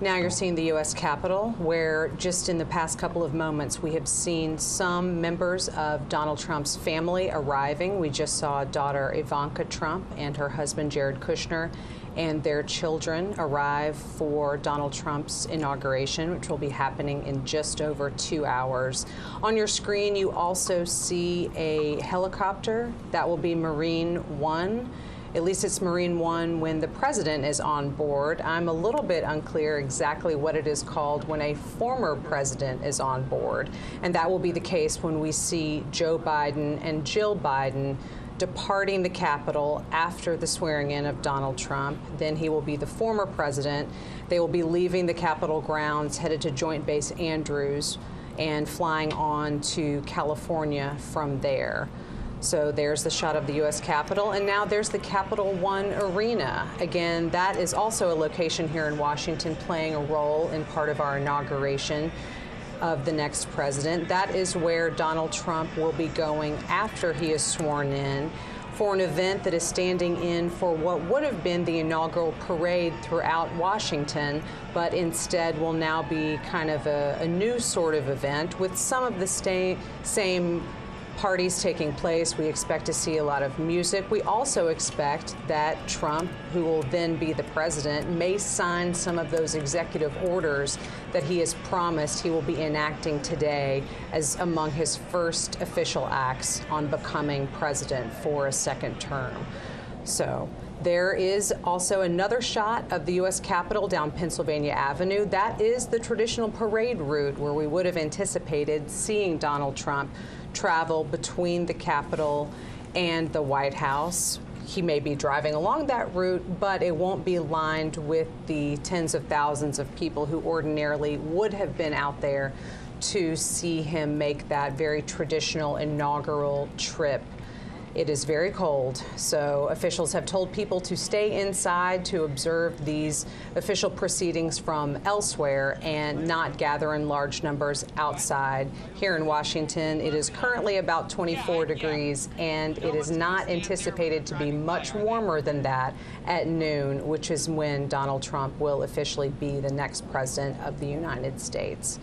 Now you're seeing the U.S. Capitol, where just in the past couple of moments we have seen some members of Donald Trump's family arriving. We just saw daughter Ivanka Trump and her husband Jared Kushner and their children arrive for Donald Trump's inauguration, which will be happening in just over 2 hours. On your screen, you also see a helicopter. That will be Marine One. At least it's Marine One when the president is on board. I'm a little bit unclear exactly what it is called when a former president is on board. And that will be the case when we see Joe Biden and Jill Biden departing the Capitol after the swearing in of Donald Trump. Then he will be the former president. They will be leaving the Capitol grounds, headed to Joint Base Andrews, and flying on to California from there. So there's the shot of the U.S. Capitol, and now there's the Capital One Arena. Again, that is also a location here in Washington playing a role in part of our inauguration of the next president. That is where Donald Trump will be going after he is sworn in for an event that is standing in for what would have been the inaugural parade throughout Washington, but instead will now be kind of a new sort of event with some of the same parties taking place. We expect to see a lot of music. We also expect that Trump, who will then be the president, may sign some of those executive orders that he has promised he will be enacting today as among his first official acts on becoming president for a second term. So there is also another shot of the U.S. Capitol down Pennsylvania Avenue. That is the traditional parade route where we would have anticipated seeing Donald Trump travel between the Capitol and the White House. He may be driving along that route, but it won't be lined with the tens of thousands of people who ordinarily would have been out there to see him make that very traditional inaugural trip. It is very cold, so officials have told people to stay inside to observe these official proceedings from elsewhere and not gather in large numbers outside. Here in Washington, it is currently about 24 degrees, and it is not anticipated to be much warmer than that at noon, which is when Donald Trump will officially be the next president of the United States.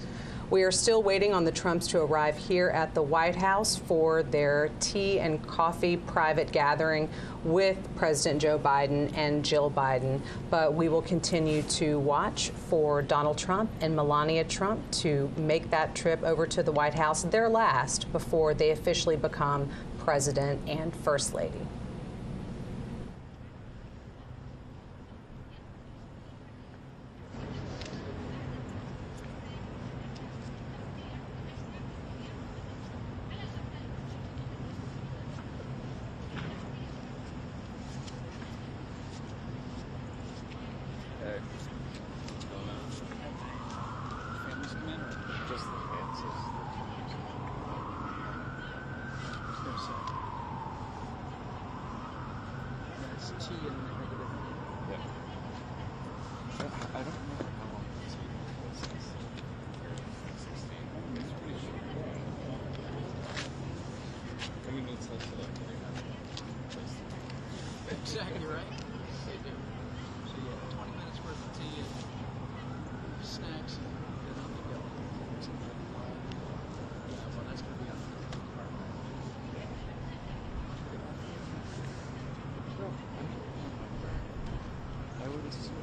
We are still waiting on the Trumps to arrive here at the White House for their tea and coffee private gathering with President Joe Biden and Jill Biden. But we will continue to watch for Donald Trump and Melania Trump to make that trip over to the White House, their last, before they officially become president and first lady. Exactly right. They do. So yeah, 20 minutes worth of tea and snacks and then on the go. Yeah, well, that's going to be on the I would assume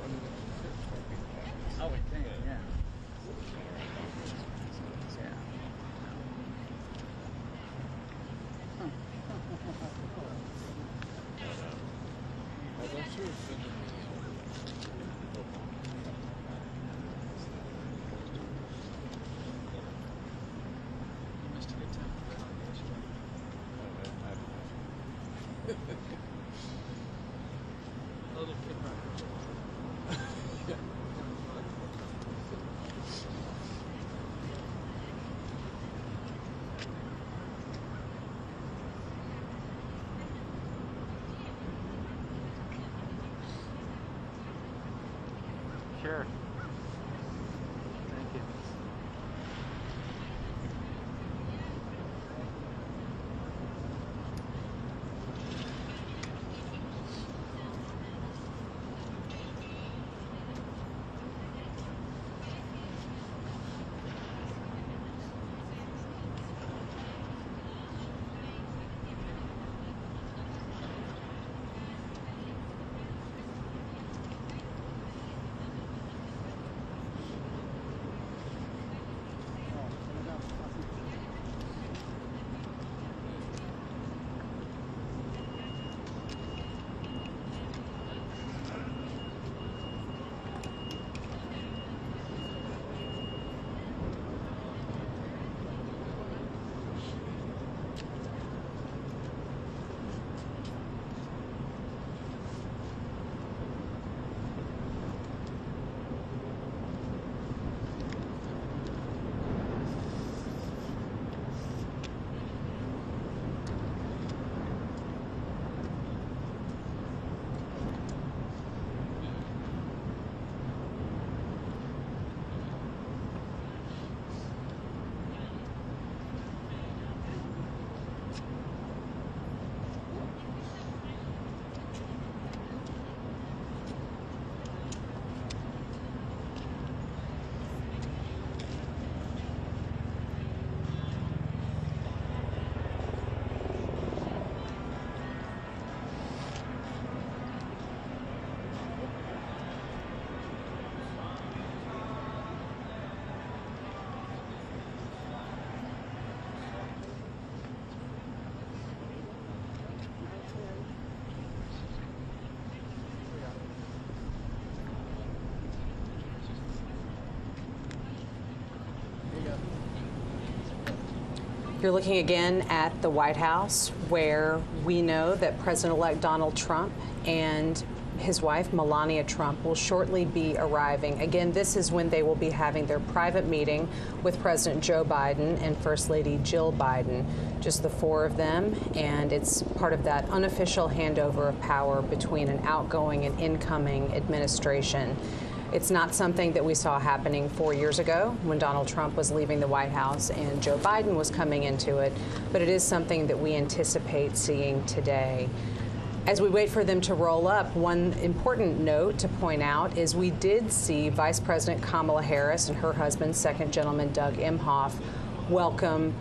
I would think, yeah. You're looking again at the White House, where we know that President-elect Donald Trump and his wife, Melania Trump, will shortly be arriving. Again, this is when they will be having their private meeting with President Joe Biden and First Lady Jill Biden, just the four of them, and it's part of that unofficial handover of power between an outgoing and incoming administration. It's not something that we saw happening 4 years ago when Donald Trump was leaving the White House and Joe Biden was coming into it, but it is something that we anticipate seeing today. As we wait for them to roll up, one important note to point out is we did see Vice President Kamala Harris and her husband, Second Gentleman Doug Emhoff, welcome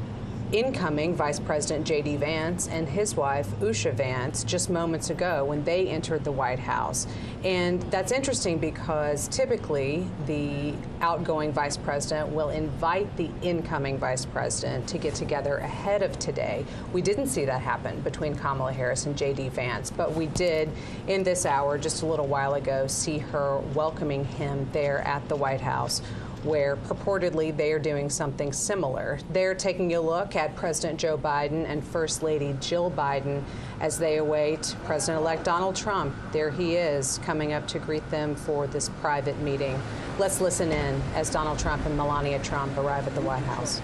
incoming Vice President J.D. Vance and his wife, Usha Vance, just moments ago when they entered the White House. And that's interesting because typically the outgoing vice president will invite the incoming vice president to get together ahead of today. We didn't see that happen between Kamala Harris and J.D. Vance, but we did in this hour just a little while ago see her welcoming him there at the White House, where purportedly they are doing something similar. They're taking a look at President Joe Biden and First Lady Jill Biden as they await President-elect Donald Trump. There he is, coming up to greet them for this private meeting. Let's listen in as Donald Trump and Melania Trump arrive at the White House.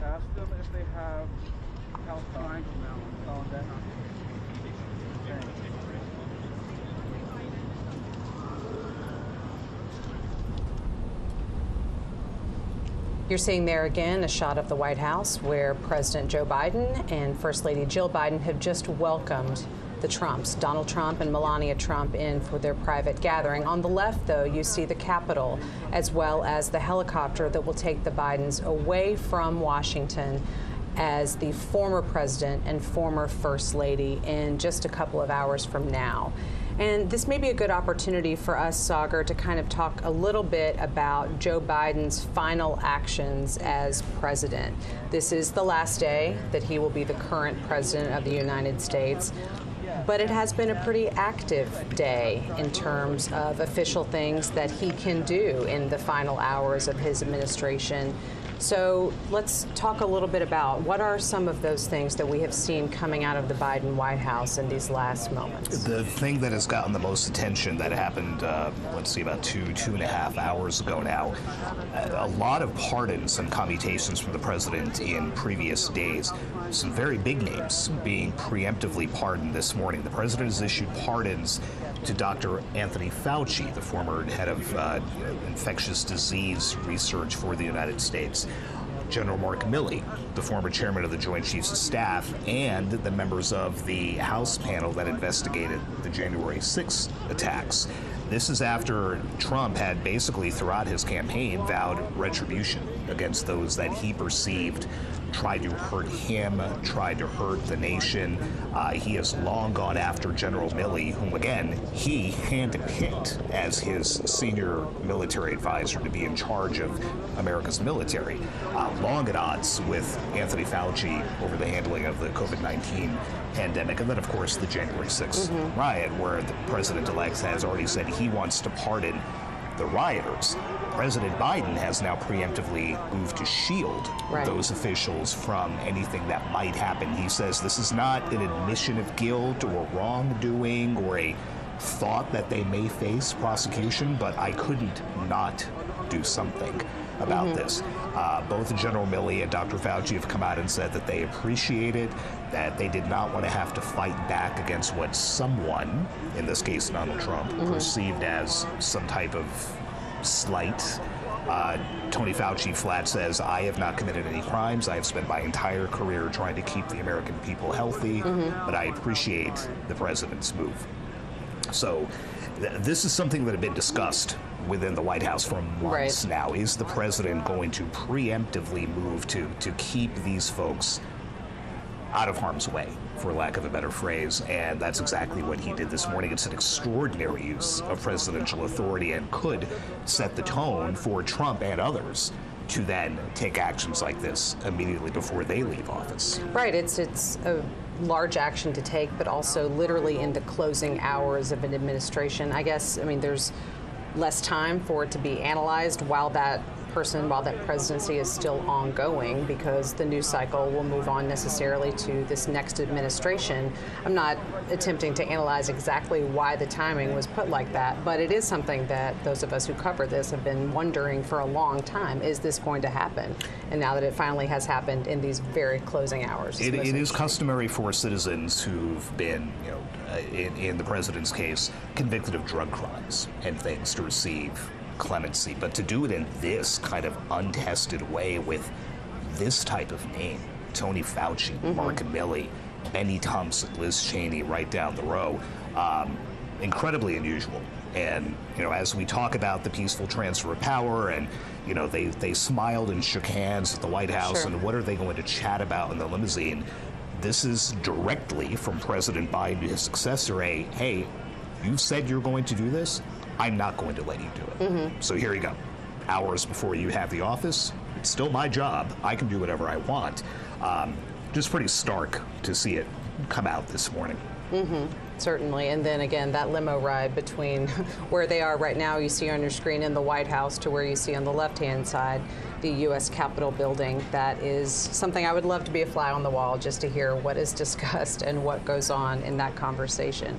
Ask them if they have house triangle now on that. You're seeing there again a shot of the White House where President Joe Biden and First Lady Jill Biden have just welcomed the Trumps, Donald Trump and Melania Trump, in for their private gathering. On the left, though, you see the Capitol, as well as the helicopter that will take the Bidens away from Washington as the former president and former First Lady in just a couple of hours from now. And this may be a good opportunity for us, Sagar, to kind of talk a little bit about Joe Biden's final actions as president. This is the last day that he will be the current president of the United States. But it has been a pretty active day in terms of official things that he can do in the final hours of his administration. So let's talk a little bit about what are some of those things that we have seen coming out of the Biden White House in these last moments. The thing that has gotten the most attention that happened, let's see, about two and a half hours ago now, a lot of pardons and commutations from the president in previous days. Some very big names being preemptively pardoned this morning. The president has issued pardons to Dr. Anthony Fauci, the former head of infectious disease research for the United States, General Mark Milley, the former chairman of the Joint Chiefs of Staff, and the members of the House panel that investigated the January 6th attacks. This is after Trump had basically throughout his campaign vowed retribution against those that he perceived tried to hurt him, tried to hurt the nation. He has long gone after General Milley, whom, again, he handpicked as his senior military advisor to be in charge of America's military. Long at odds with Anthony Fauci over the handling of the COVID-19 pandemic. And then, of course, the January 6th riot, where the president-elect has already said he wants to pardon the rioters. President Biden has now preemptively moved to shield those officials from anything that might happen. He says this is not an admission of guilt or wrongdoing or a thought that they may face prosecution, but I couldn't not do something about this. Both General Milley and Dr. Fauci have come out and said that they appreciate it, that they did not want to have to fight back against what someone, in this case Donald Trump, perceived as some type of slight. Tony Fauci flat says, I have not committed any crimes. I have spent my entire career trying to keep the American people healthy, but I appreciate the president's move. So this is something that had been discussed within the White House for months now. Is the president going to preemptively move to keep these folks out of harm's way, for lack of a better phrase? And that's exactly what he did this morning. It's an extraordinary use of presidential authority and could set the tone for Trump and others to then take actions like this immediately before they leave office. Right. It's a large action to take, but also literally in the closing hours of an administration. I guess, I mean, there's less time for it to be analyzed while that presidency is still ongoing, because the news cycle will move on necessarily to this next administration. I'm not attempting to analyze exactly why the timing was put like that, but it is something that those of us who cover this have been wondering for a long time. Is this going to happen? And now that it finally has happened in these very closing hours. It is customary for citizens who've been, in the president's case, convicted of drug crimes and things to receive clemency, but to do it in this kind of untested way with this type of name, Tony Fauci, Mark Milley, Benny Thompson, Liz Cheney right down the row, incredibly unusual. And, as we talk about the peaceful transfer of power and, they smiled and shook hands at the White House, and what are they going to chat about in the limousine? This is directly from President Biden to his successor, hey, you said you're going to do this? I'm not going to let you do it. So here you go. Hours before you have the office, it's still my job. I can do whatever I want. Just pretty stark to see it come out this morning. Certainly. And then again, that limo ride between where they are right now, you see on your screen in the White House, to where you see on the left-hand side the U.S. Capitol building. That is something I would love to be a fly on the wall just to hear what is discussed and what goes on in that conversation.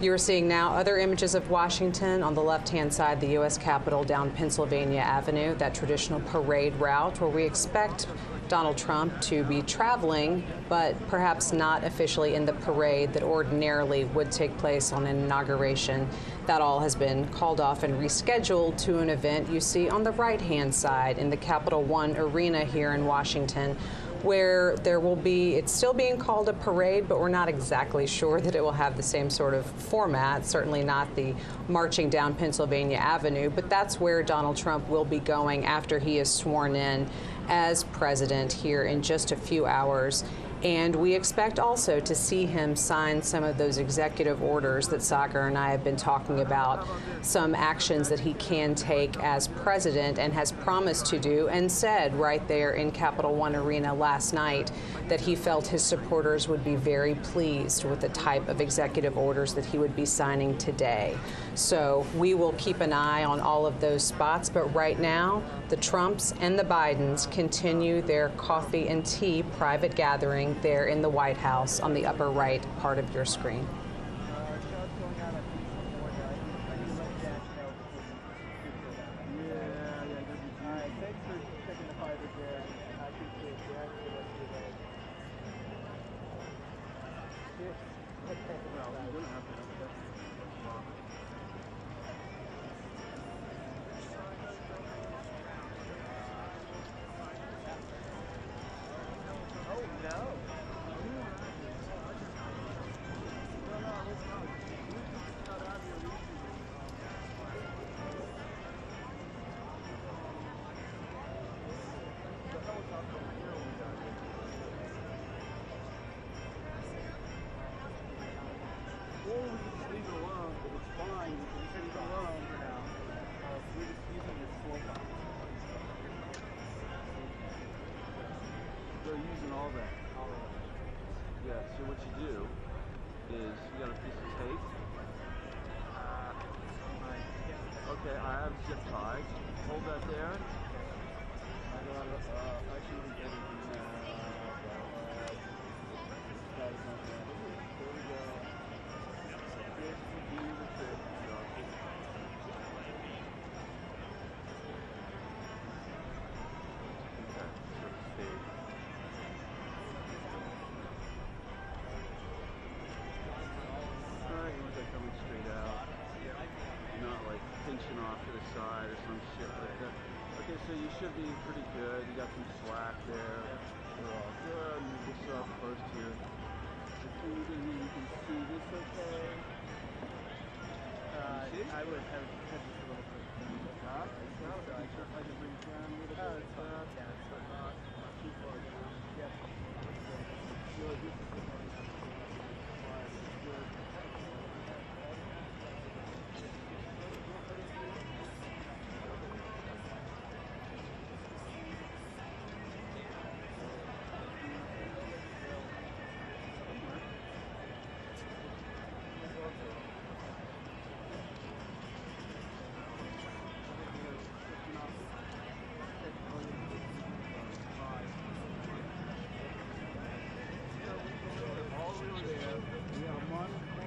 You're seeing now other images of Washington. On the left-hand side, the U.S. Capitol down Pennsylvania Avenue, that traditional parade route where we expect Donald Trump to be traveling, but perhaps not officially in the parade that ordinarily would take place on an inauguration. That all has been called off and rescheduled to an event you see on the right-hand side in the Capital One Arena here in Washington, where there will be, it's still being called a parade, but we're not exactly sure that it will have the same sort of format, certainly not the marching down Pennsylvania Avenue, but that's where Donald Trump will be going after he is sworn in as president here in just a few hours. And we expect also to see him sign some of those executive orders that Sagar and I have been talking about, some actions that he can take as president and has promised to do, and said right there in Capital One Arena last night that he felt his supporters would be very pleased with the type of executive orders that he would be signing today. So we will keep an eye on all of those spots, but right now, the Trumps and the Bidens continue their coffee and tea private gathering there in the White House on the upper right part of your screen. Yeah, so what you do is you got a piece of tape. Okay. Okay, I have zip ties. Hold that there. I got actually we get it in there we go. This would be the safety job. Okay, so stay. Alright, looks like coming straight out. Not like pinching off to the side or some shit like that. Okay, so you should be pretty good. You got some slack there. We're all good. Move this up close to your breathing. You can see this okay. I would have just a little bit. I can bring it down a little bit. Oh, it's fine. Yeah, it's not too far down. Yeah. Good. This is good. All the way there. We have 1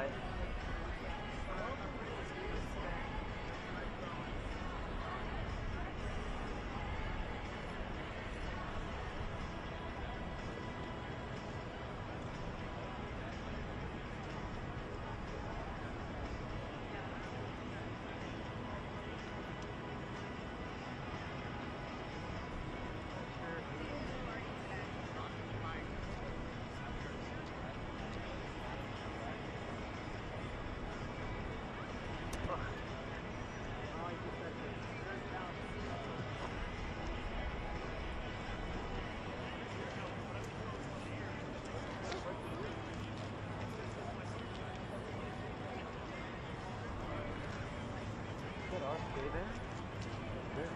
Bye. Stay there? There.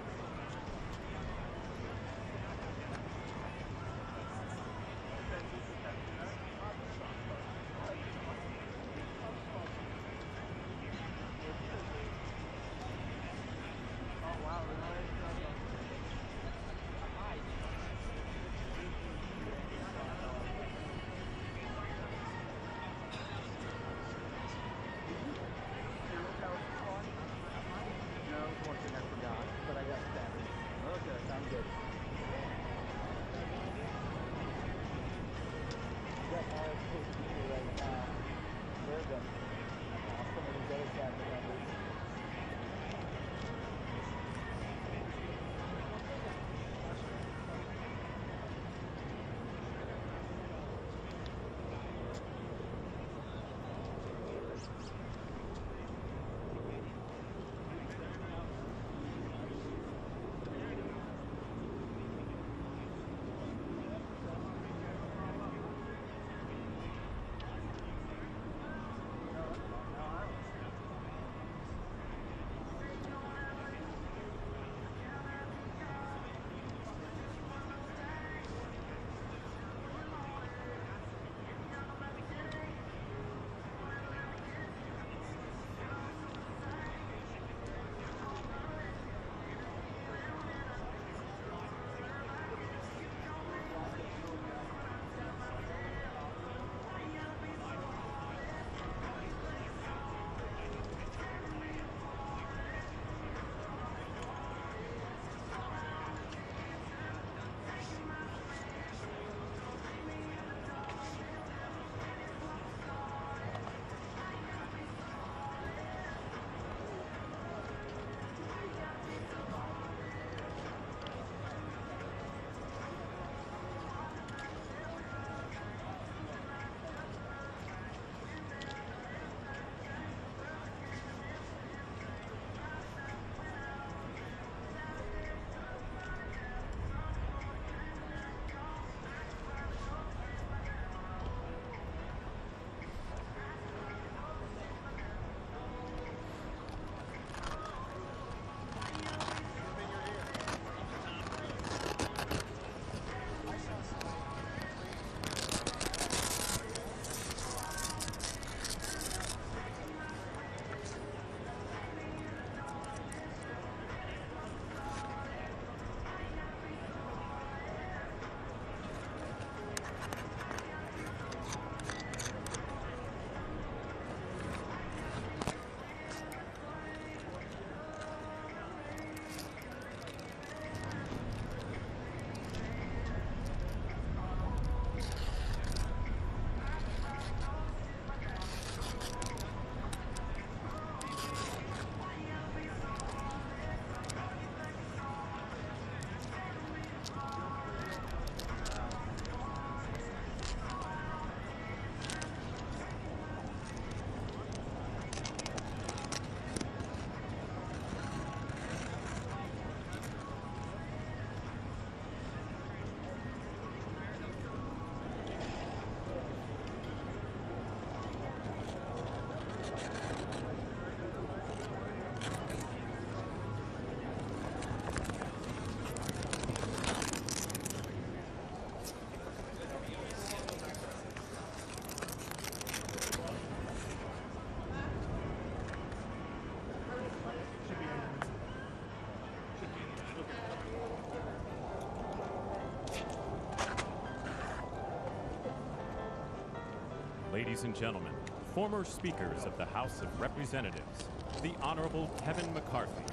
Ladies and gentlemen, former speakers of the House of Representatives, the Honorable Kevin McCarthy,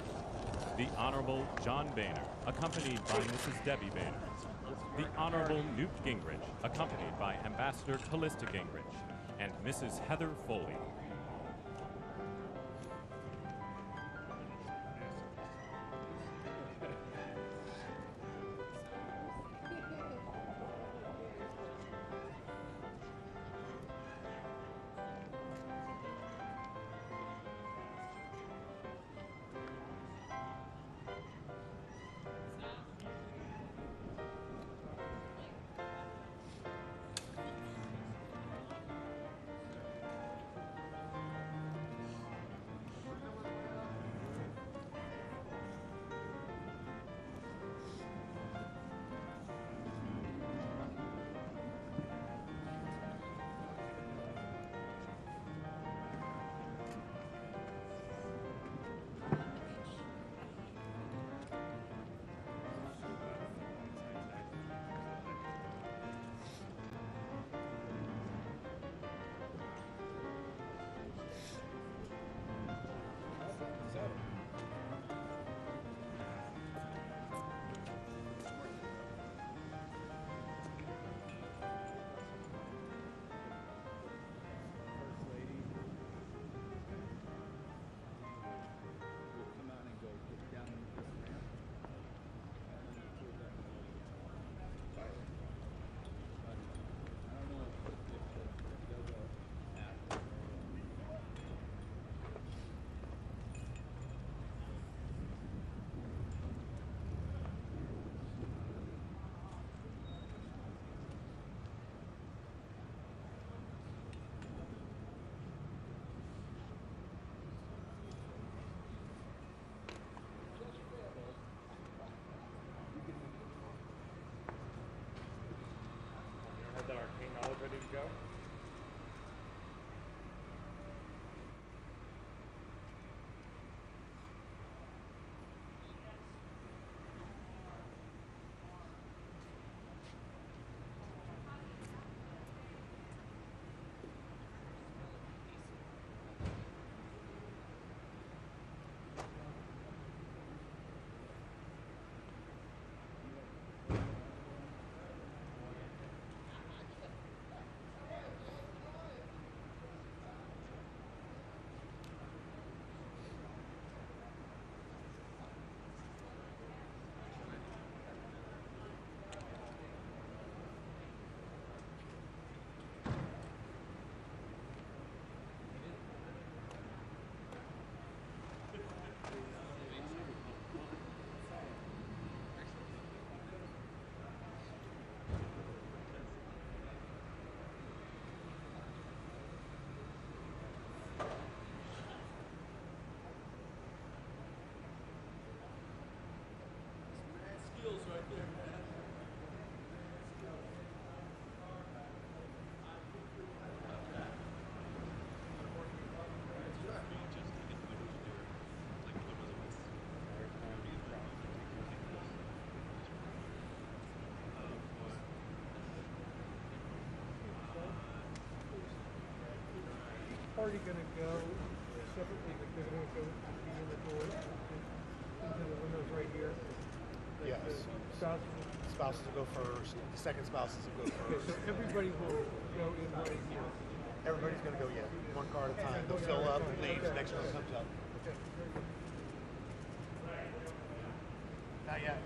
the Honorable John Boehner, accompanied by Mrs. Debbie Boehner, the Honorable Newt Gingrich, accompanied by Ambassador Callista Gingrich, and Mrs. Heather Foley. Have that arcane knowledge ready to go? Party going to go separately, but they're going to go in the door into the windows right here. Yes. Spouses will go first. The second spouses will go Okay, first. so everybody will go in right here. Everybody's going to go, yeah, one car at a time. They'll fill up, leave, the next one comes up. Okay, very good. Not yet.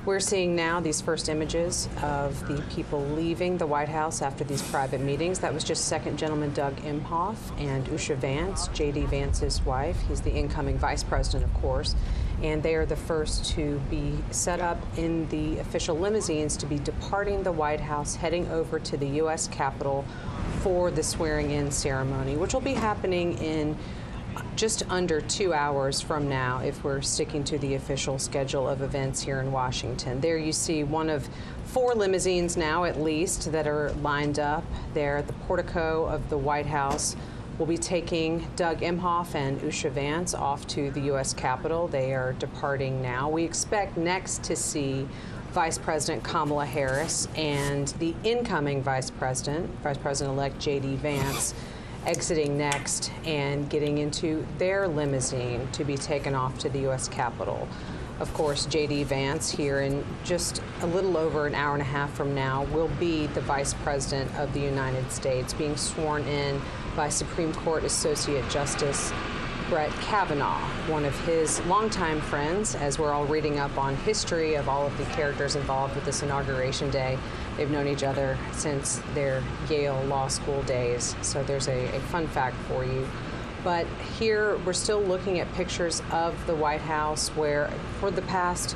We're seeing now these first images of the people leaving the White House after these private meetings. That was just Second Gentleman Doug Emhoff and Usha Vance, J.D. Vance's wife. He's the incoming vice president, of course. And they are the first to be set up in the official limousines to be departing the White House, heading over to the U.S. Capitol for the swearing-in ceremony, which will be happening in just under 2 hours from now if we're sticking to the official schedule of events here in Washington. There you see one of 4 limousines now at least that are lined up there at the portico of the White House. We'll be taking Doug Emhoff and Usha Vance off to the U.S. Capitol. They are departing now. We expect next to see Vice President Kamala Harris and the incoming Vice President-elect J.D. Vance, exiting next and getting into their limousine to be taken off to the U.S. Capitol. Of course, J.D. Vance, here in just a little over an hour and a half from now, will be the Vice President of the United States, being sworn in by Supreme Court Associate Justice Brett Kavanaugh, one of his longtime friends, as we're all reading up on history of all of the characters involved with this Inauguration Day. They've known each other since their Yale Law School days, so there's a fun fact for you. But here we're still looking at pictures of the White House where for the past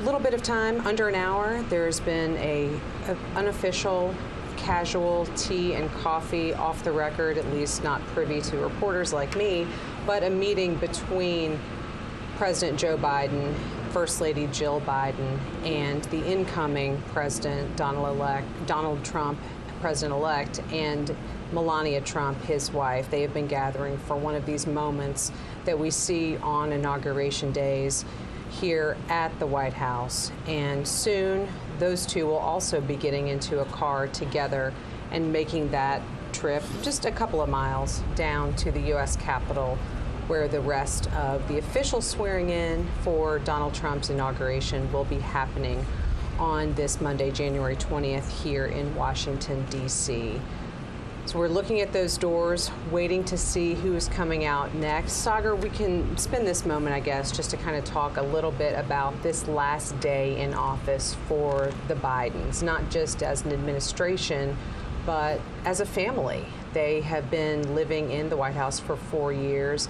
little bit of time, under an hour, there's been an unofficial casual tea and coffee, off the record, at least not privy to reporters like me, but a meeting between President Joe Biden, First Lady Jill Biden, and the incoming President Donald Trump, President-elect, and Melania Trump, his wife. They have been gathering for one of these moments that we see on Inauguration days here at the White House. And soon, those two will also be getting into a car together and making that trip just a couple of miles down to the U.S. Capitol, where the rest of the official swearing in for Donald Trump's inauguration will be happening on this Monday, January 20th, here in Washington, D.C. So we're looking at those doors, waiting to see who's coming out next. Sagar, we can spend this moment, I guess, just to kind of talk a little bit about this last day in office for the Bidens, not just as an administration, but as a family. They have been living in the White House for 4 years.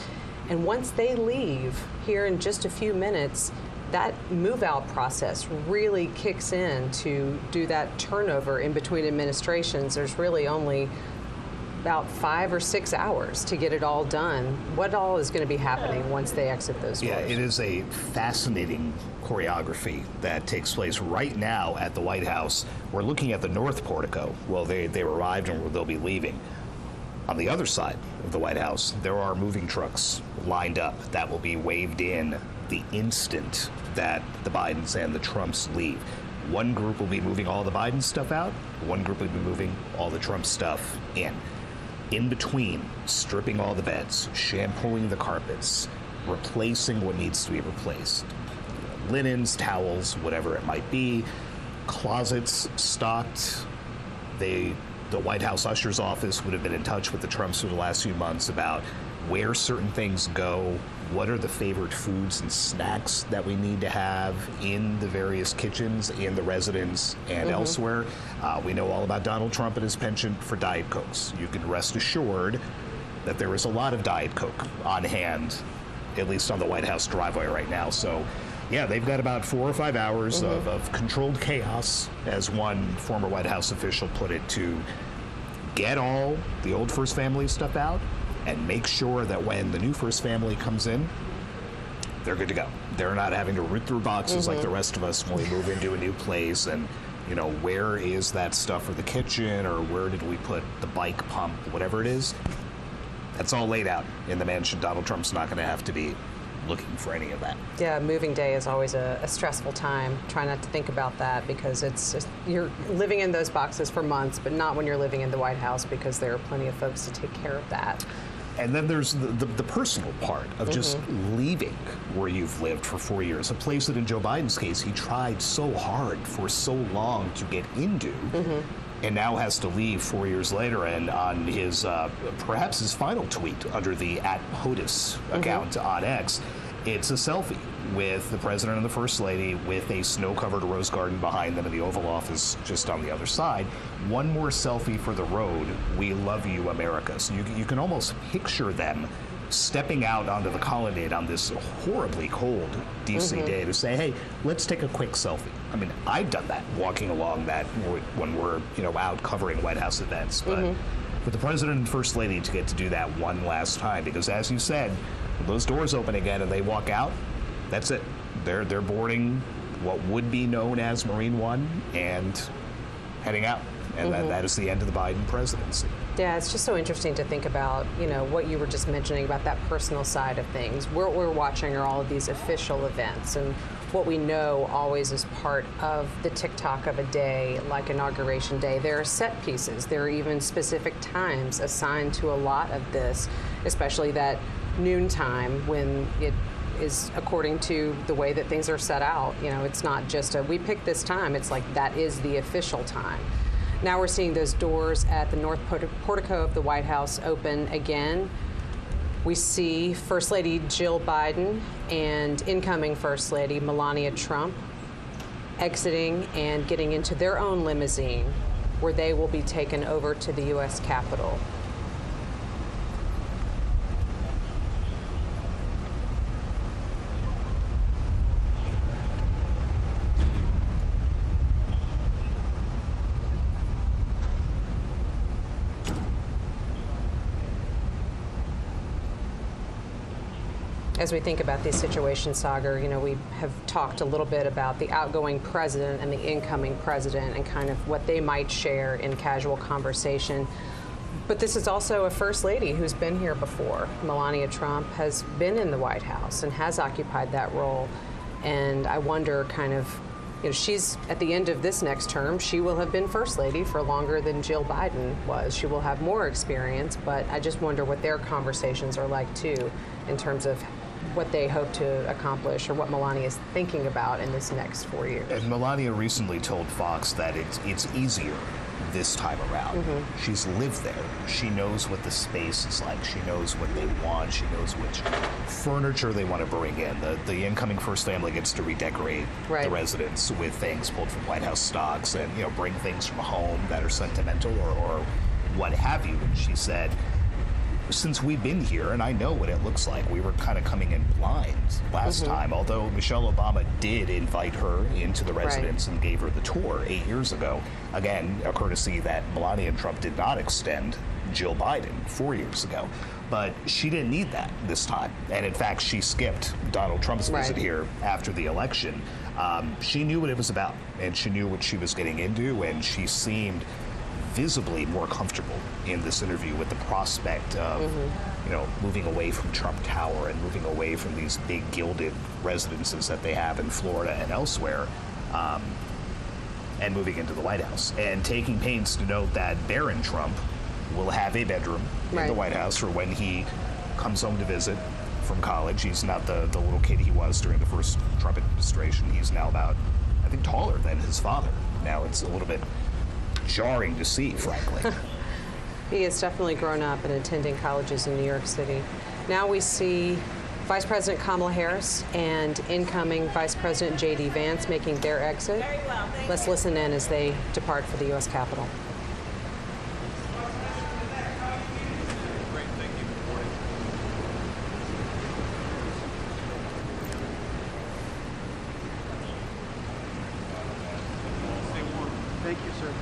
And once they leave here in just a few minutes, that move-out process really kicks in to do that turnover in between administrations. There's really only about 5 or 6 hours to get it all done. What all is going to be happening once they exit those doors? Yeah, it is a fascinating choreography that takes place right now at the White House. We're looking at the North Portico. Well, they arrived and they'll be leaving. On the other side of the White House, there are moving trucks lined up that will be waved in the instant that the Bidens and the Trumps leave. One group will be moving all the Biden stuff out. One group will be moving all the Trump stuff in. In between, stripping all the beds, shampooing the carpets, replacing what needs to be replaced. Linens, towels, whatever it might be. Closets stocked. The White House usher's office would have been in touch with the Trumps for the last few months about where certain things go, what are the favorite foods and snacks that we need to have in the various kitchens, in the residence, and elsewhere. We know all about Donald Trump and his penchant for Diet Cokes. You can rest assured that there is a lot of Diet Coke on hand, at least on the White House driveway right now. So, yeah, they've got about 4 or 5 hours of controlled chaos, as one former White House official put it, to get all the old First Family stuff out and make sure that when the new First Family comes in, they're good to go. They're not having to root through boxes like the rest of us when we move into a new place and, you know, where is that stuff for the kitchen, or where did we put the bike pump, whatever it is. That's all laid out in the mansion. Donald Trump's not going to have to be looking for any of that. Yeah, moving day is always a stressful time. Try not to think about that, because it's just, you're living in those boxes for months, but not when you're living in the White House, because there are plenty of folks to take care of that. And then there's the personal part of just leaving where you've lived for 4 years, a place that in Joe Biden's case, he tried so hard for so long to get into, and now has to leave 4 years later. And on his, perhaps his final tweet under the @POTUS account on X, It's a selfie with the president and the first lady with a snow-covered rose garden behind them and the Oval Office just on the other side. One more selfie for the road. We love you, America. So you can almost picture them stepping out onto the colonnade on this horribly cold DC day to say, hey, let's take a quick selfie. I mean, I've done that, walking along that when we're out covering White House events. But for the president and first lady to get to do that one last time, because as you said, when those doors open again and they walk out, that's it. They're boarding what would be known as Marine One and heading out. And that is the end of the Biden presidency. Yeah, it's just so interesting to think about, what you were just mentioning about that personal side of things. What we're watching are all of these official events, and what we know always is part of the TikTok of a day, like Inauguration Day. There are set pieces. There are even specific times assigned to a lot of this, especially that noon time when it is according to the way that things are set out. It's not just we picked this time. It's like that is the official time. Now we're seeing those doors at the north portico of the White House open again. We see First Lady Jill Biden and incoming First Lady Melania Trump exiting and getting into their own limousine, where they will be taken over to the U.S. Capitol. As we think about these situations, Sagar, we have talked a little bit about the outgoing president and the incoming president and kind of what they might share in casual conversation. But this is also a first lady who's been here before. Melania Trump has been in the White House and has occupied that role. And I wonder she's at the end of this next term, she will have been first lady for longer than Jill Biden was. She will have more experience, but I just wonder what their conversations are like too, in terms of what they hope to accomplish or what Melania is thinking about in this next 4 years. And Melania recently told Fox that it's easier this time around. She's lived there. She knows what the space is like. She knows what they want. She knows which furniture they want to bring in. The incoming first family gets to redecorate the residence with things pulled from White House stocks and bring things from home that are sentimental or what have you. And she said, since we've been here, and I know what it looks like, we were kind of coming in blind last time, although Michelle Obama did invite her into the residence and gave her the tour 8 years ago. Again, a courtesy that Melania Trump did not extend Jill Biden 4 years ago. But she didn't need that this time. And in fact, she skipped Donald Trump's visit here after the election. She knew what it was about, and she knew what she was getting into, and she seemed visibly more comfortable in this interview with the prospect of, moving away from Trump Tower and moving away from these big gilded residences that they have in Florida and elsewhere, and moving into the White House. And taking pains to note that Barron Trump will have a bedroom in the White House for when he comes home to visit from college. He's not the little kid he was during the first Trump administration. He's now about, I think, taller than his father. Now it's a little bit jarring to see, frankly. He has definitely grown up and attending colleges in New York City. Now we see Vice President Kamala Harris and incoming Vice President J.D. Vance making their exit. Let's listen in as they depart for the U.S. Capitol. Thank you, sir.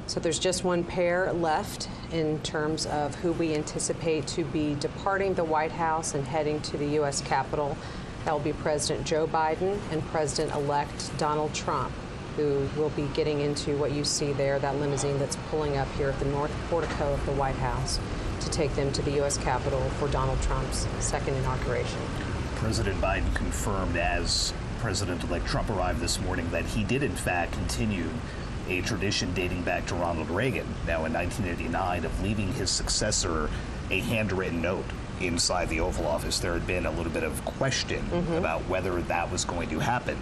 So there's just one pair left in terms of who we anticipate to be departing the White House and heading to the U.S. Capitol. That will be President Joe Biden and President-elect Donald Trump. who will be getting into what you see there, that limousine that's pulling up here at the north portico of the White House to take them to the U.S. Capitol for Donald Trump's second inauguration. President Biden confirmed as President-elect Trump arrived this morning that he did in fact continue a tradition dating back to Ronald Reagan, now in 1989, of leaving his successor a handwritten note inside the Oval Office. There had been a little bit of question about whether that was going to happen.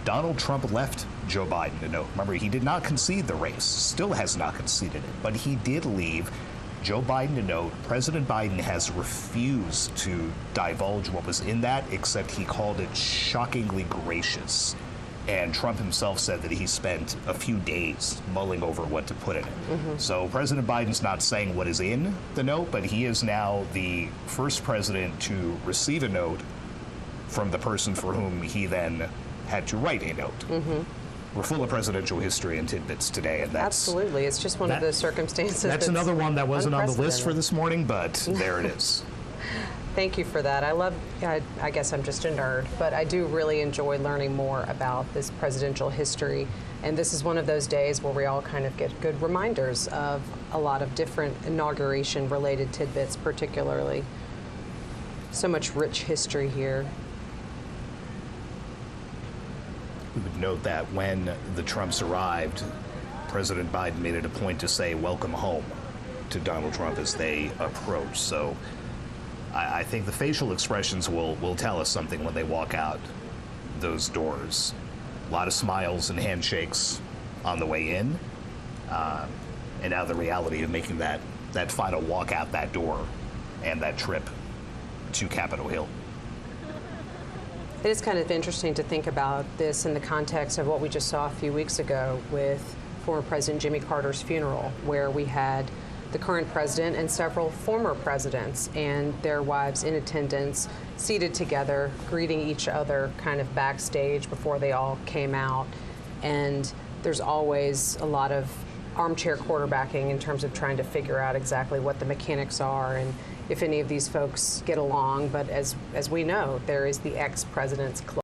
Donald Trump left Joe Biden a note. Remember, he did not concede the race, still has not conceded it, but he did leave Joe Biden a note. President Biden has refused to divulge what was in that, except he called it shockingly gracious. And Trump himself said that he spent a few days mulling over what to put in it. So President Biden's not saying what is in the note, but he is now the first president to receive a note from the person for whom he then had to write a note. We're full of presidential history and tidbits today, and that's absolutely. It's just one of those circumstances. That's another one that wasn't on the list for this morning, but there it is. Thank you for that. I guess I'm just a nerd, but I do really enjoy learning more about this presidential history. And this is one of those days where we all kind of get good reminders of a lot of different inauguration-related tidbits, particularly. So much rich history here. We would note that when the Trumps arrived, President Biden made it a point to say welcome home to Donald Trump as they approach. So I think the facial expressions will tell us something when they walk out those doors. A lot of smiles and handshakes on the way in, and now the reality of making that final walk out that door and that trip to Capitol Hill. It is kind of interesting to think about this in the context of what we just saw a few weeks ago with former President Jimmy Carter's funeral, where we had the current president and several former presidents and their wives in attendance, seated together, greeting each other kind of backstage before they all came out. And there's always a lot of armchair quarterbacking in terms of trying to figure out exactly what the mechanics are and if any of these folks get along. But as we know, there is the ex-president's club.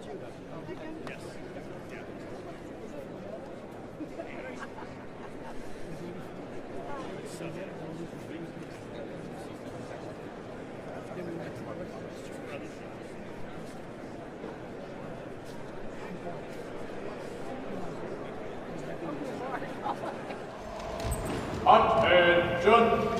Yes. Yeah. Attention!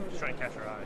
Just trying to catch her eye.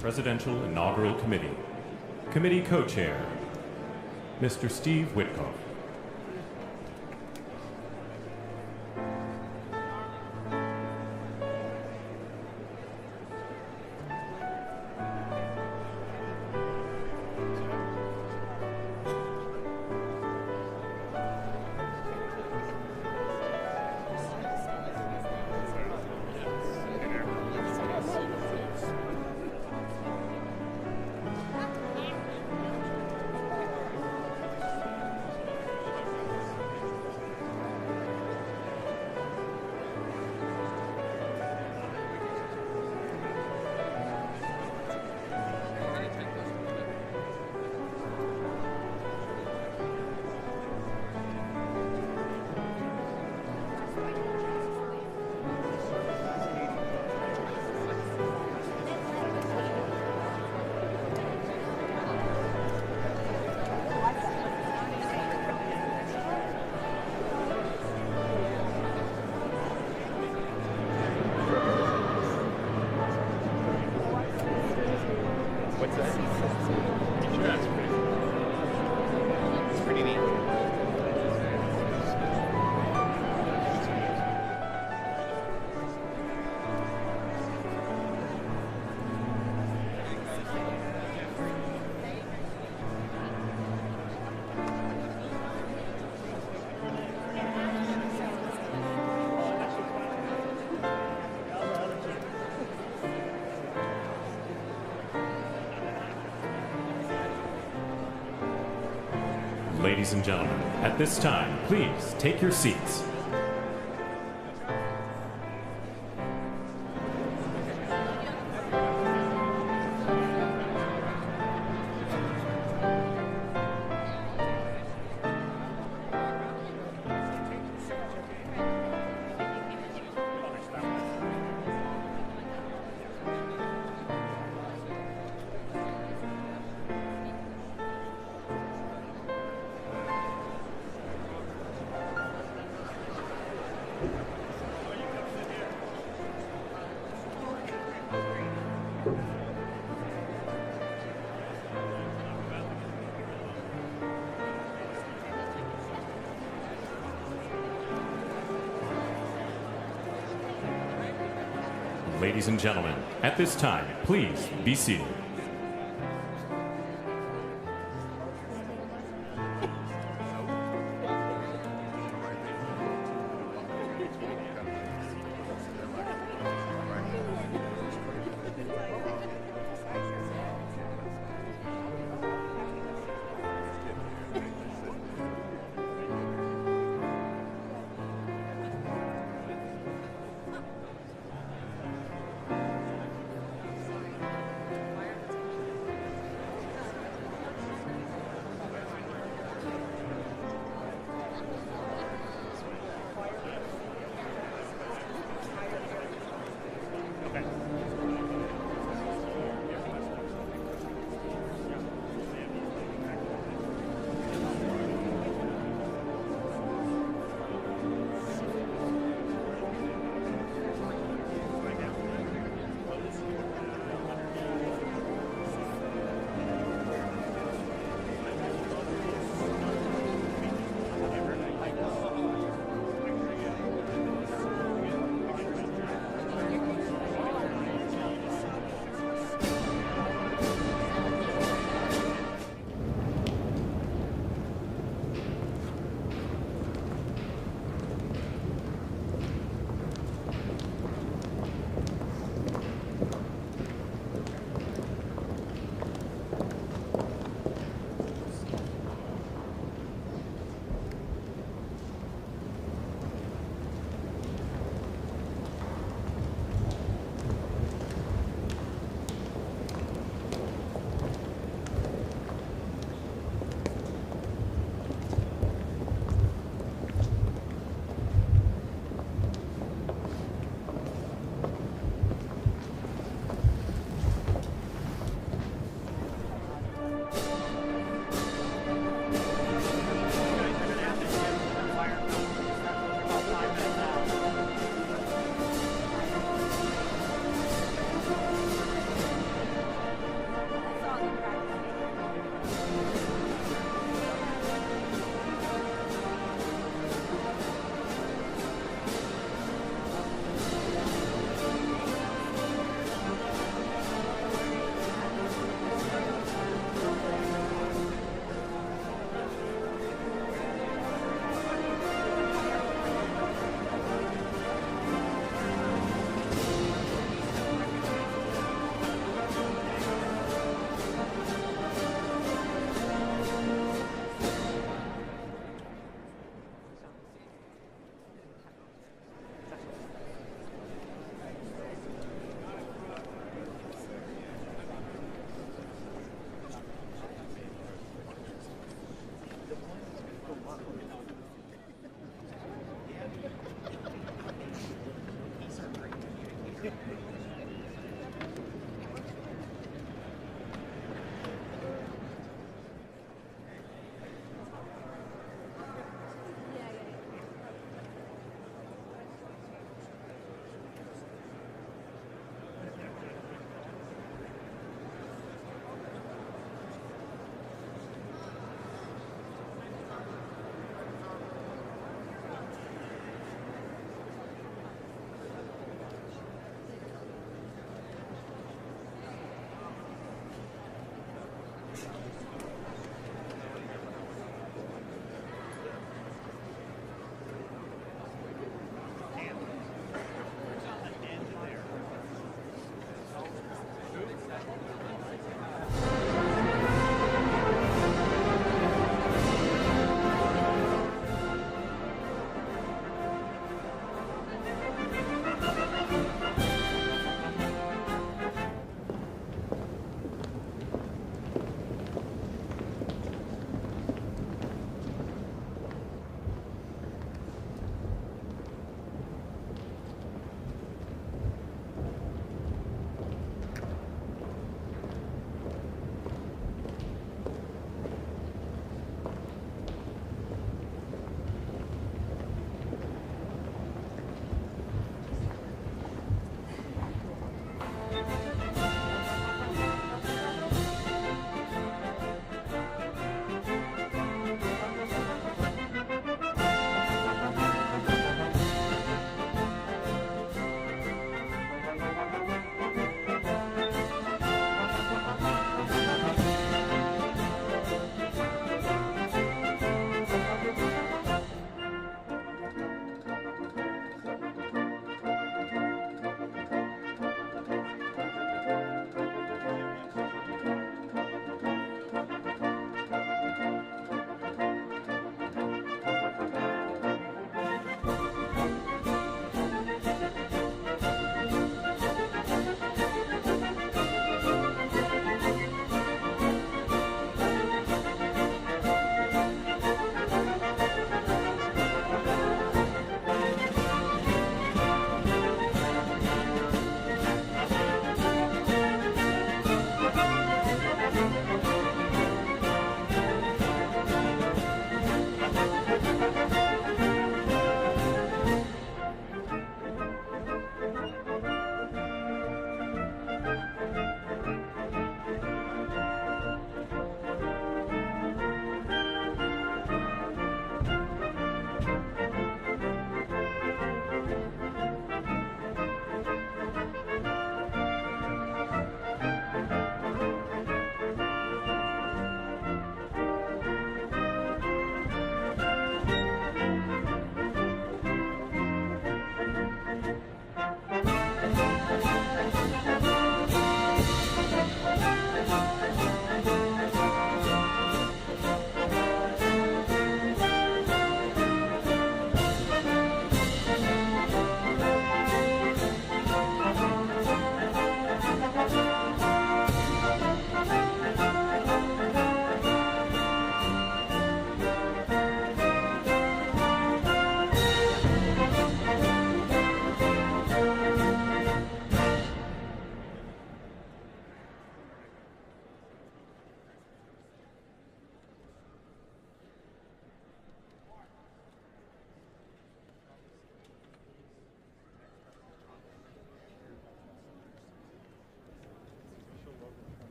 Presidential Inaugural Committee. Committee Co-Chair, Mr. Steve Witkoff. Ladies and gentlemen, at this time, please take your seats. Ladies and gentlemen, at this time, please be seated.